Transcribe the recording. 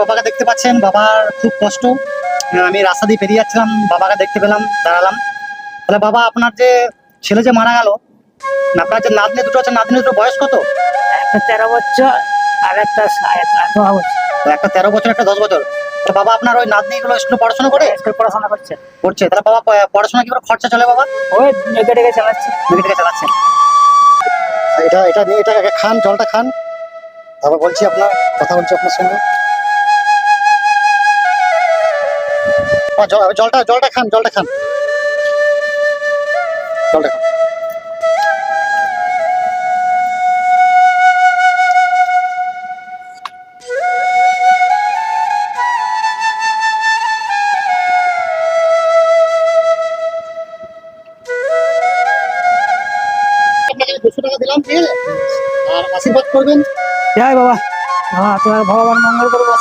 বাবাকে দেখতে পাচ্ছেন, বাবার খুব কষ্ট। আমি রাস্তা দিয়ে পেরিয়ে যাচ্ছিলাম, বাবাকে দেখতে পেলাম, দাঁড়ালাম। তাহলে বাবা, আপনার যে ছেলে যে মারা গেল, আপনার যে নাতনি দুটো আছে, নাতনি দুটো বয়স কত? একটা 13 বছর আর একটা 10 বছর। একটা 13 বছর, একটা 10 বছর। তো বাবা, আপনার ওই নাতনি গুলো স্কুলে পড়াশোনা করে? স্কুল পড়াশোনা করছে। করছে। তাহলে বাবা পড়াশোনা কি করে খরচা চলে বাবা? ওই মেয়েকে ডেকে চালাচ্ছে। মেয়েকে থেকে চালাচ্ছেন। এটা এটা নিয়ে এটা খান, জলটা খান। আবার বলছি, আপনার কথা বলছি আপনার সঙ্গে। জলটা জলটা খান, জলটা খান, জলটা খান। আপনাকে 200 টাকা দিলাম, ঠিক আছে? আর আশীর্বাদ করবেন। জয় বাবা। হ্যাঁ, তোমার ভগবান মঙ্গল করবো।